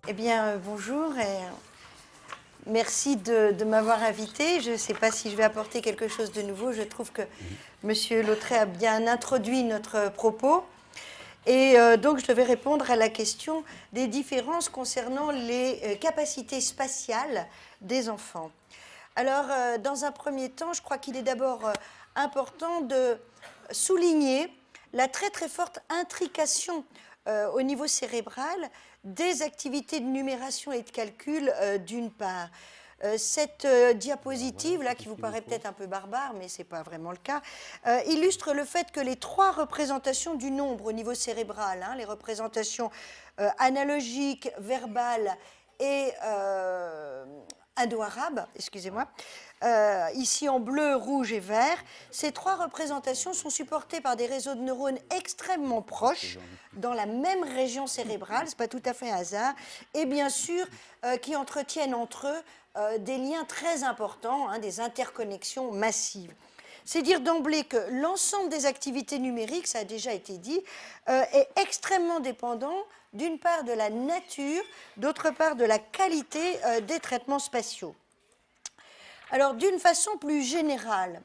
Eh bien, bonjour et merci de m'avoir invité. Je ne sais pas si je vais apporter quelque chose de nouveau. Je trouve que Monsieur Lautrey a bien introduit notre propos. Et donc, je devais répondre à la question des différences concernant les capacités spatiales des enfants. Alors, dans un premier temps, je crois qu'il est d'abord important de souligner la très très forte intrication au niveau cérébral des activités de numération et de calcul d'une part. Cette diapositive, là, qui vous paraît peut-être un peu barbare, mais ce n'est pas vraiment le cas, illustre le fait que les trois représentations du nombre au niveau cérébral, les représentations analogiques, verbales et indo-arabe, excusez-moi, ici en bleu, rouge et vert, ces trois représentations sont supportées par des réseaux de neurones extrêmement proches, dans la même région cérébrale, ce n'est pas tout à fait un hasard, et bien sûr qui entretiennent entre eux des liens très importants, des interconnexions massives. C'est dire d'emblée que l'ensemble des activités numériques, ça a déjà été dit, est extrêmement dépendant d'une part de la nature, d'autre part de la qualité des traitements spatiaux. Alors, d'une façon plus générale,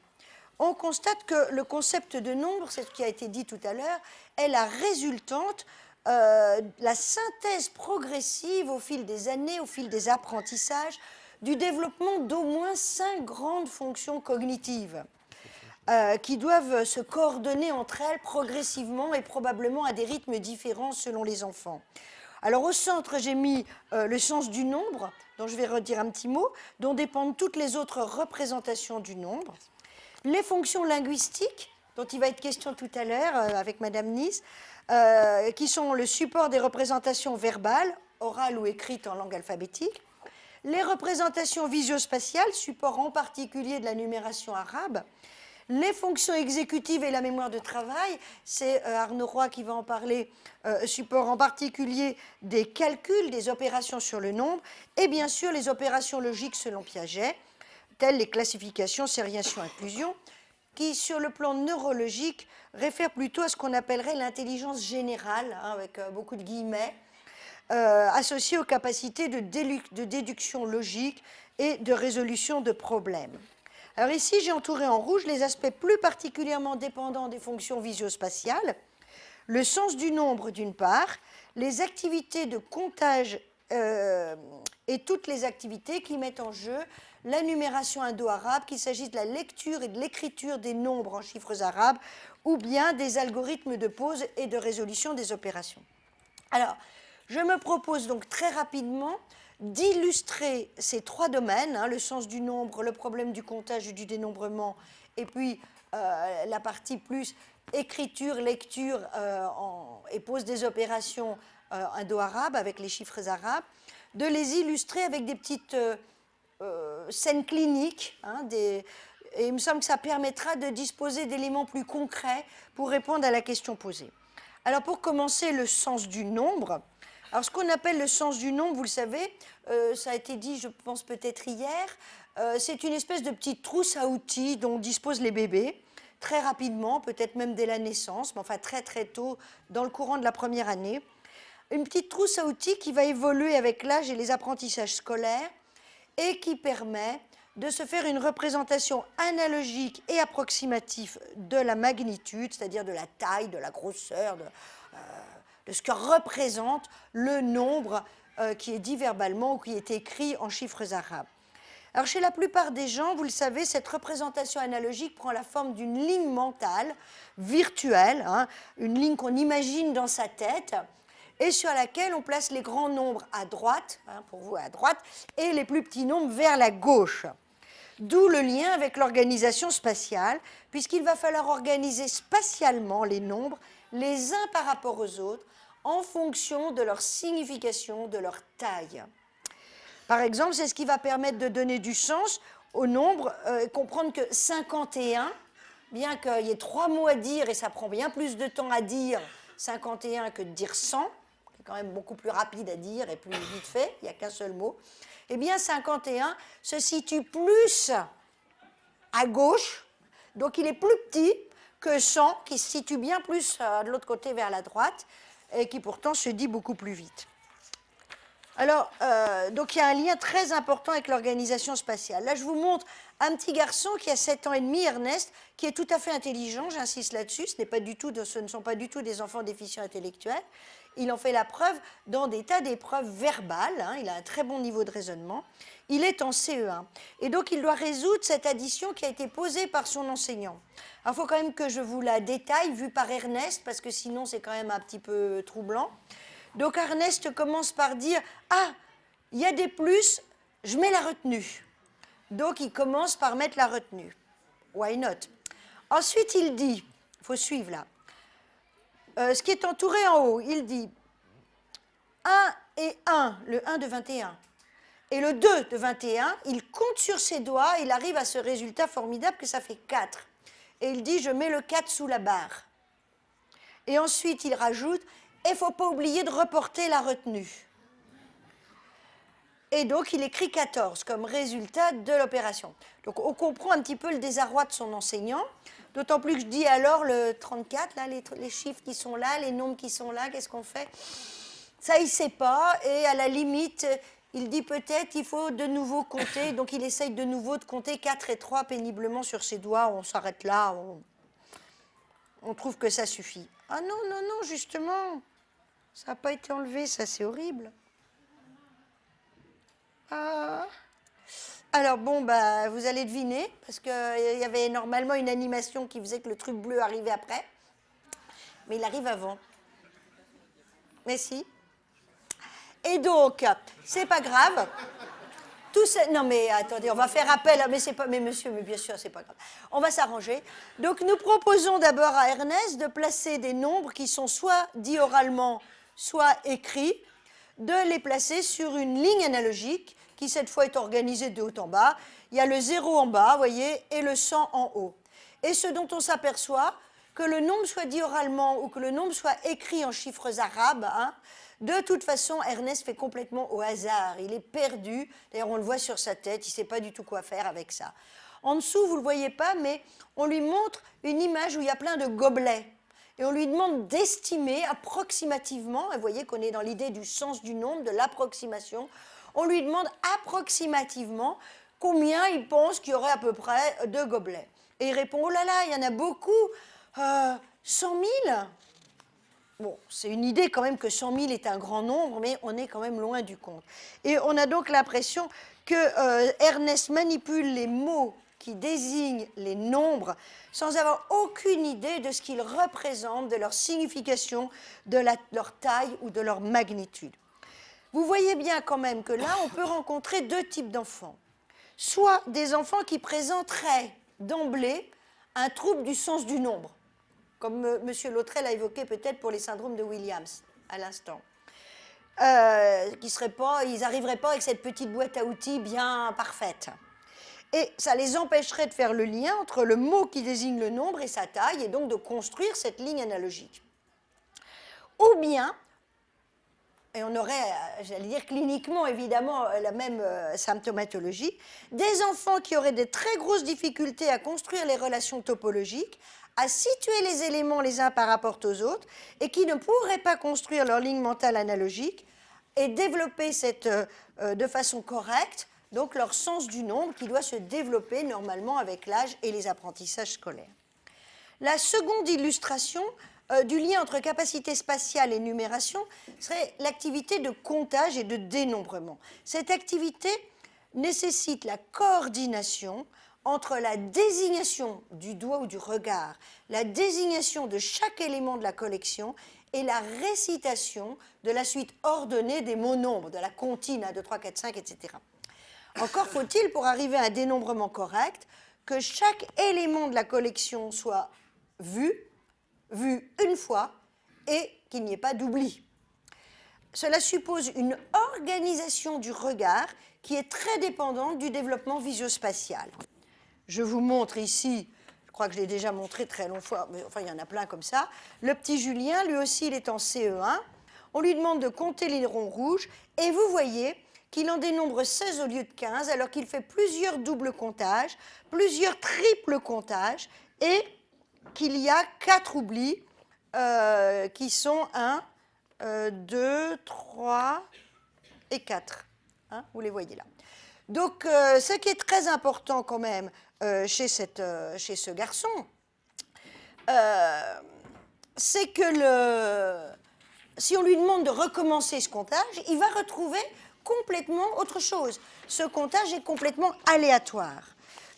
on constate que le concept de nombre, c'est ce qui a été dit tout à l'heure, est la résultante, la synthèse progressive au fil des années, au fil des apprentissages, du développement d'au moins 5 grandes fonctions cognitives qui doivent se coordonner entre elles progressivement et probablement à des rythmes différents selon les enfants. Alors au centre, j'ai mis le sens du nombre, dont je vais redire un petit mot, dont dépendent toutes les autres représentations du nombre. Les fonctions linguistiques, dont il va être question tout à l'heure avec Madame Nice, qui sont le support des représentations verbales, orales ou écrites en langue alphabétique. Les représentations visio-spatiales, support en particulier de la numération arabe. Les fonctions exécutives et la mémoire de travail, c'est Arnaud Roy qui va en parler, support en particulier des calculs, des opérations sur le nombre, et bien sûr les opérations logiques selon Piaget, telles les classifications, sériation, inclusion, qui sur le plan neurologique réfèrent plutôt à ce qu'on appellerait l'intelligence générale, avec beaucoup de guillemets, associée aux capacités de déduction logique et de résolution de problèmes. Alors ici, j'ai entouré en rouge les aspects plus particulièrement dépendants des fonctions visio-spatiales, le sens du nombre d'une part, les activités de comptage et toutes les activités qui mettent en jeu la numération indo-arabe, qu'il s'agisse de la lecture et de l'écriture des nombres en chiffres arabes ou bien des algorithmes de pose et de résolution des opérations. Alors, je me propose donc très rapidement d'illustrer ces trois domaines, le sens du nombre, le problème du comptage et du dénombrement, et puis la partie plus écriture, lecture et pose des opérations indo-arabes avec les chiffres arabes, de les illustrer avec des petites scènes cliniques, et il me semble que ça permettra de disposer d'éléments plus concrets pour répondre à la question posée. Alors pour commencer, le sens du nombre. Alors, ce qu'on appelle le sens du nombre, vous le savez, ça a été dit, je pense peut-être hier, c'est une espèce de petite trousse à outils dont disposent les bébés, très rapidement, peut-être même dès la naissance, mais enfin très très tôt, dans le courant de la première année. Une petite trousse à outils qui va évoluer avec l'âge et les apprentissages scolaires et qui permet de se faire une représentation analogique et approximative de la magnitude, c'est-à-dire de la taille, de la grosseur, de ce que représente le nombre qui est dit verbalement ou qui est écrit en chiffres arabes. Alors chez la plupart des gens, vous le savez, cette représentation analogique prend la forme d'une ligne mentale virtuelle, une ligne qu'on imagine dans sa tête et sur laquelle on place les grands nombres à droite, pour vous à droite, et les plus petits nombres vers la gauche. D'où le lien avec l'organisation spatiale, puisqu'il va falloir organiser spatialement les nombres les uns par rapport aux autres, en fonction de leur signification, de leur taille. Par exemple, c'est ce qui va permettre de donner du sens au nombre, comprendre que 51, bien qu'il y ait 3 mots à dire, et ça prend bien plus de temps à dire 51 que de dire 100, c'est quand même beaucoup plus rapide à dire et plus vite fait, il n'y a qu'un seul mot, eh bien 51 se situe plus à gauche, donc il est plus petit que 100, qui se situe bien plus de l'autre côté vers la droite, et qui pourtant se dit beaucoup plus vite. Alors, donc il y a un lien très important avec l'organisation spatiale. Là, je vous montre un petit garçon qui a 7 ans et demi, Ernest, qui est tout à fait intelligent, j'insiste là-dessus, ce ne sont pas du tout des enfants déficients intellectuels. Il en fait la preuve dans des tas d'épreuves verbales, hein, il a un très bon niveau de raisonnement. Il est en CE1. Et donc, il doit résoudre cette addition qui a été posée par son enseignant. Alors, il faut quand même que je vous la détaille, vue par Ernest, parce que sinon, c'est quand même un petit peu troublant. Donc, Ernest commence par dire « Ah, il y a des plus, je mets la retenue. » Donc, il commence par mettre la retenue. Why not? Ensuite, il dit, il faut suivre là, ce qui est entouré en haut, il dit 1 et 1, le 1 de 21. Et le 2 de 21, il compte sur ses doigts, il arrive à ce résultat formidable que ça fait 4. Et il dit, je mets le 4 sous la barre. Et ensuite, il rajoute, il ne faut pas oublier de reporter la retenue. Et donc, il écrit 14 comme résultat de l'opération. Donc, on comprend un petit peu le désarroi de son enseignant, d'autant plus que je dis alors le 34, là, les chiffres qui sont là, les nombres qui sont là, qu'est-ce qu'on fait? Ça, il ne sait pas, et à la limite, il dit peut-être qu'il faut de nouveau compter, donc il essaye de nouveau de compter 4 et 3 péniblement sur ses doigts, on s'arrête là, on trouve que ça suffit. Ah non, non, non, justement, ça n'a pas été enlevé, ça c'est horrible. Ah. Alors bon, bah, vous allez deviner, parce qu'il y avait normalement une animation qui faisait que le truc bleu arrivait après, mais il arrive avant. Mais si. Et donc, c'est pas grave. Non mais attendez, on va faire appel, mais monsieur, mais bien sûr, c'est pas grave. On va s'arranger. Donc nous proposons d'abord à Ernest de placer des nombres qui sont soit dits oralement, soit écrits, de les placer sur une ligne analogique qui cette fois est organisée de haut en bas. Il y a le 0 en bas, vous voyez, et le 100 en haut. Et ce dont on s'aperçoit, que le nombre soit dit oralement ou que le nombre soit écrit en chiffres arabes, hein, de toute façon, Ernest fait complètement au hasard. Il est perdu. D'ailleurs, on le voit sur sa tête. Il ne sait pas du tout quoi faire avec ça. En dessous, vous ne le voyez pas, mais on lui montre une image où il y a plein de gobelets. Et on lui demande d'estimer approximativement, et vous voyez qu'on est dans l'idée du sens du nombre, de l'approximation, on lui demande approximativement combien il pense qu'il y aurait à peu près de gobelets. Et il répond, oh là là, il y en a beaucoup, 100 000 ? Bon, c'est une idée quand même que 100 000 est un grand nombre, mais on est quand même loin du compte. Et on a donc l'impression que Ernest manipule les mots qui désignent les nombres sans avoir aucune idée de ce qu'ils représentent, de leur signification, de leur taille ou de leur magnitude. Vous voyez bien quand même que là, on peut rencontrer deux types d'enfants. Soit des enfants qui présenteraient d'emblée un trouble du sens du nombre, comme M. Lautrel a évoqué peut-être pour les syndromes de Williams à l'instant. Ils n'arriveraient pas avec cette petite boîte à outils bien parfaite. Et ça les empêcherait de faire le lien entre le mot qui désigne le nombre et sa taille, et donc de construire cette ligne analogique. Ou bien, et on aurait, j'allais dire cliniquement évidemment, la même symptomatologie, des enfants qui auraient de très grosses difficultés à construire les relations topologiques, à situer les éléments les uns par rapport aux autres, et qui ne pourraient pas construire leur ligne mentale analogique et développer de façon correcte donc leur sens du nombre qui doit se développer normalement avec l'âge et les apprentissages scolaires. La seconde illustration du lien entre capacité spatiale et numération serait l'activité de comptage et de dénombrement. Cette activité nécessite la coordination entre la désignation du doigt ou du regard, la désignation de chaque élément de la collection et la récitation de la suite ordonnée des mots nombres, de la comptine 1, 2, 3, 4, 5, etc. Encore faut-il, pour arriver à un dénombrement correct, que chaque élément de la collection soit vu une fois et qu'il n'y ait pas d'oubli. Cela suppose une organisation du regard qui est très dépendante du développement visio-spatial. Je vous montre ici, je crois que je l'ai déjà montré très longues fois, mais enfin il y en a plein comme ça, le petit Julien, lui aussi il est en CE1, on lui demande de compter les ronds rouges et vous voyez qu'il en dénombre 16 au lieu de 15 alors qu'il fait plusieurs doubles comptages, plusieurs triples comptages et qu'il y a 4 oublis qui sont 1, 2, 3, et 4. Hein, vous les voyez là. Donc, ce qui est très important quand même chez ce garçon, c'est que si on lui demande de recommencer ce comptage, il va retrouver complètement autre chose. Ce comptage est complètement aléatoire.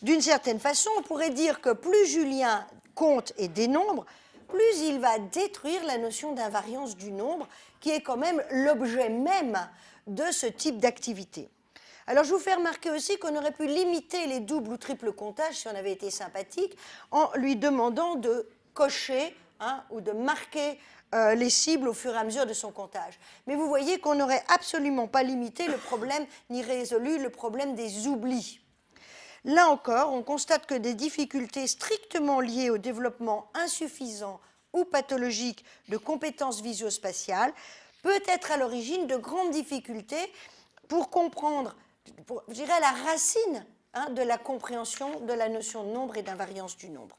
D'une certaine façon, on pourrait dire que plus Julien compte et dénombre, plus il va détruire la notion d'invariance du nombre, qui est quand même l'objet même de ce type d'activité. Alors, je vous fais remarquer aussi qu'on aurait pu limiter les doubles ou triples comptages, si on avait été sympathique, en lui demandant de cocher ou de marquer les cibles au fur et à mesure de son comptage. Mais vous voyez qu'on n'aurait absolument pas limité le problème, ni résolu le problème des oublis. Là encore, on constate que des difficultés strictement liées au développement insuffisant ou pathologique de compétences visio-spatiales peut être à l'origine de grandes difficultés pour comprendre, je dirais, la racine de la compréhension de la notion de nombre et d'invariance du nombre.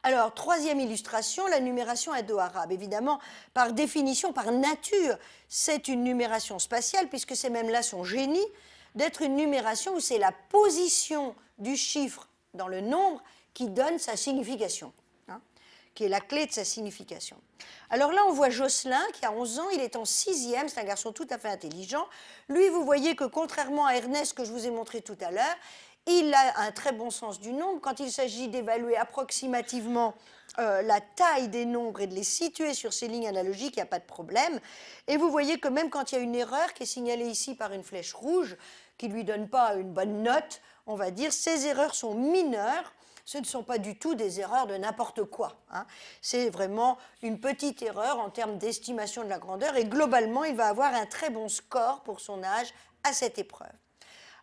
Alors, troisième illustration, la numération indo-arabe. Évidemment, par définition, par nature, c'est une numération spatiale, puisque c'est même là son génie, d'être une numération où c'est la position du chiffre dans le nombre qui donne sa signification, qui est la clé de sa signification. Alors là, on voit Jocelyn, qui a 11 ans, il est en 6e, c'est un garçon tout à fait intelligent. Lui, vous voyez que contrairement à Ernest, que je vous ai montré tout à l'heure, il a un très bon sens du nombre. Quand il s'agit d'évaluer approximativement la taille des nombres et de les situer sur ces lignes analogiques, il n'y a pas de problème. Et vous voyez que même quand il y a une erreur qui est signalée ici par une flèche rouge, qui ne lui donne pas une bonne note, on va dire, ces erreurs sont mineures. Ce ne sont pas du tout des erreurs de n'importe quoi. C'est vraiment une petite erreur en termes d'estimation de la grandeur. Et globalement, il va avoir un très bon score pour son âge à cette épreuve.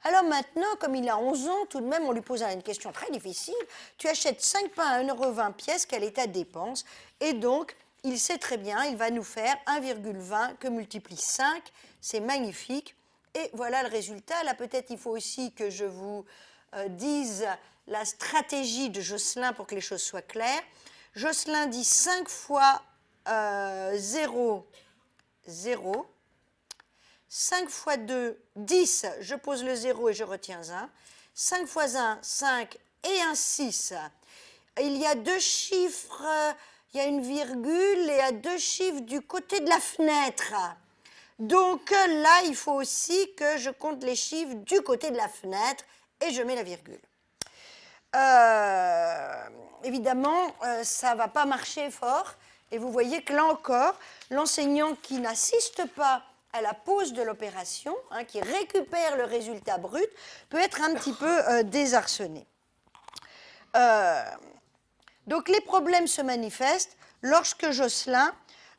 Alors maintenant, comme il a 11 ans, tout de même, on lui pose une question très difficile. Tu achètes 5 pains à 1,20 € pièce, quelle est ta dépense? Et donc, il sait très bien, il va nous faire 1,20 que multiplie 5. C'est magnifique. Et voilà le résultat. Là, peut-être il faut aussi que je vous dise la stratégie de Jocelyn pour que les choses soient claires. Jocelyn dit 5 fois 0, 0. 5 fois 2, 10, je pose le 0 et je retiens 1. 5 fois 1, 5 et un 6. Il y a deux chiffres, il y a une virgule et il y a deux chiffres du côté de la fenêtre. Donc là, il faut aussi que je compte les chiffres du côté de la fenêtre et je mets la virgule. Évidemment, ça ne va pas marcher fort. Et vous voyez que là encore, l'enseignant qui n'assiste pas à la pause de l'opération, qui récupère le résultat brut, peut être un petit peu désarçonné. Donc les problèmes se manifestent lorsque Jocelyn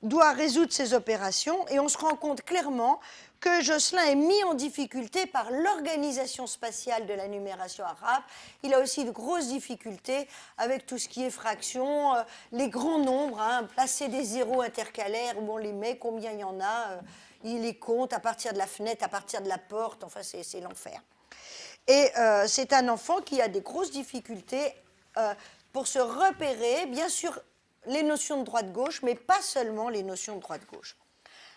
doit résoudre ces opérations et on se rend compte clairement que Jocelyn est mis en difficulté par l'organisation spatiale de la numération arabe. Il a aussi de grosses difficultés avec tout ce qui est fraction, les grands nombres, placer des zéros intercalaires, où on les met, combien il y en a, il les compte à partir de la fenêtre, à partir de la porte, enfin c'est l'enfer. Et c'est un enfant qui a des grosses difficultés pour se repérer, bien sûr, les notions de droite-gauche, mais pas seulement les notions de droite-gauche.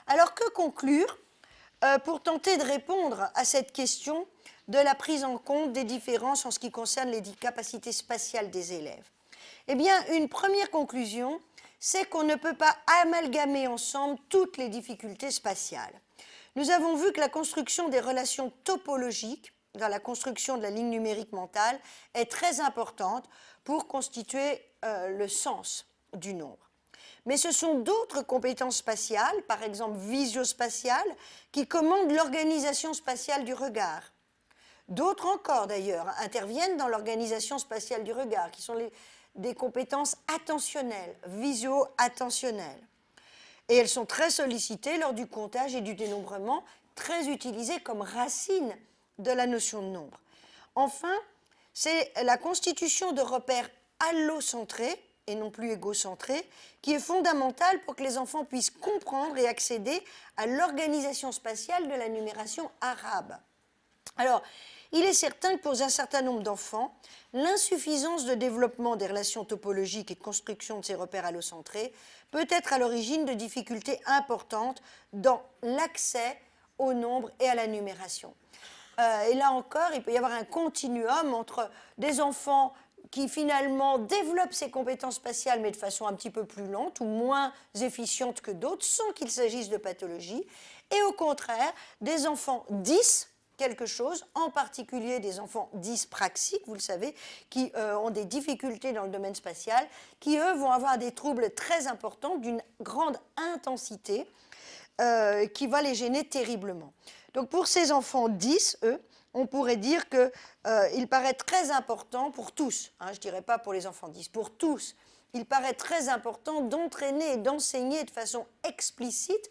Alors que conclure pour tenter de répondre à cette question de la prise en compte des différences en ce qui concerne les capacités spatiales des élèves? Eh bien, une première conclusion, c'est qu'on ne peut pas amalgamer ensemble toutes les difficultés spatiales. Nous avons vu que la construction des relations topologiques dans la construction de la ligne numérique mentale est très importante pour constituer le sens du nombre. Mais ce sont d'autres compétences spatiales, par exemple visio-spatiales, qui commandent l'organisation spatiale du regard. D'autres encore, d'ailleurs, interviennent dans l'organisation spatiale du regard, qui sont des compétences attentionnelles, visio-attentionnelles. Et elles sont très sollicitées lors du comptage et du dénombrement, très utilisées comme racine de la notion de nombre. Enfin, c'est la constitution de repères allocentrés, et non plus égocentrés, qui est fondamentale pour que les enfants puissent comprendre et accéder à l'organisation spatiale de la numération arabe. Alors, il est certain que pour un certain nombre d'enfants, l'insuffisance de développement des relations topologiques et de construction de ces repères allocentrés peut être à l'origine de difficultés importantes dans l'accès au nombre et à la numération. Et là encore, il peut y avoir un continuum entre des enfants qui finalement développent ces compétences spatiales mais de façon un petit peu plus lente ou moins efficiente que d'autres sans qu'il s'agisse de pathologie, et au contraire des enfants 10 quelque chose, en particulier des enfants dyspraxiques, vous le savez, qui ont des difficultés dans le domaine spatial, qui eux vont avoir des troubles très importants d'une grande intensité qui va les gêner terriblement. Donc pour ces enfants 10, eux, on pourrait dire qu'il paraît très important pour tous, je ne dirais pas pour les enfants 10, pour tous, il paraît très important d'entraîner et d'enseigner de façon explicite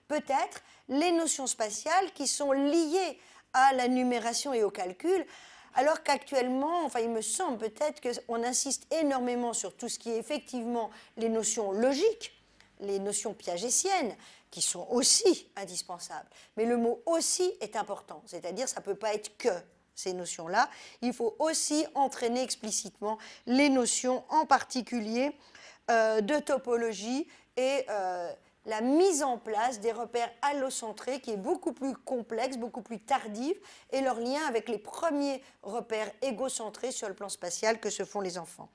peut-être les notions spatiales qui sont liées à la numération et au calcul, alors qu'actuellement, enfin il me semble peut-être qu'on insiste énormément sur tout ce qui est effectivement les notions logiques, les notions piagétiennes, qui sont aussi indispensables. Mais le mot « aussi » est important, c'est-à-dire ça ne peut pas être que ces notions-là, il faut aussi entraîner explicitement les notions, en particulier de topologie et la mise en place des repères allocentrés qui est beaucoup plus complexe, beaucoup plus tardive, et leur lien avec les premiers repères égocentrés sur le plan spatial que se font les enfants.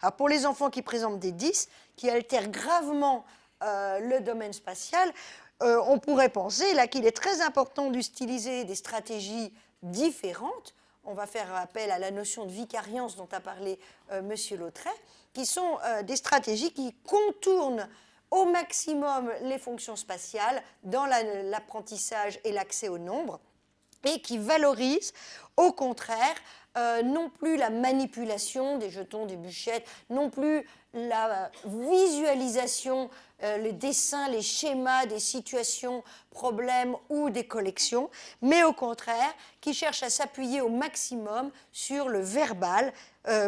Alors pour les enfants qui présentent des 10, qui altèrent gravement le domaine spatial, on pourrait penser là qu'il est très important d'utiliser des stratégies différentes. On va faire appel à la notion de vicariance dont a parlé M. Lautret, qui sont des stratégies qui contournent au maximum les fonctions spatiales dans l'apprentissage et l'accès au nombre, et qui valorisent au contraire non plus la manipulation des jetons, des bûchettes, non plus la visualisation, les dessins, les schémas des situations, problèmes ou des collections, mais au contraire qui cherchent à s'appuyer au maximum sur le verbal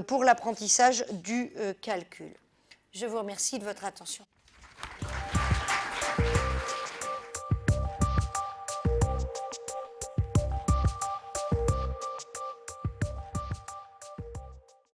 pour l'apprentissage du calcul. Je vous remercie de votre attention.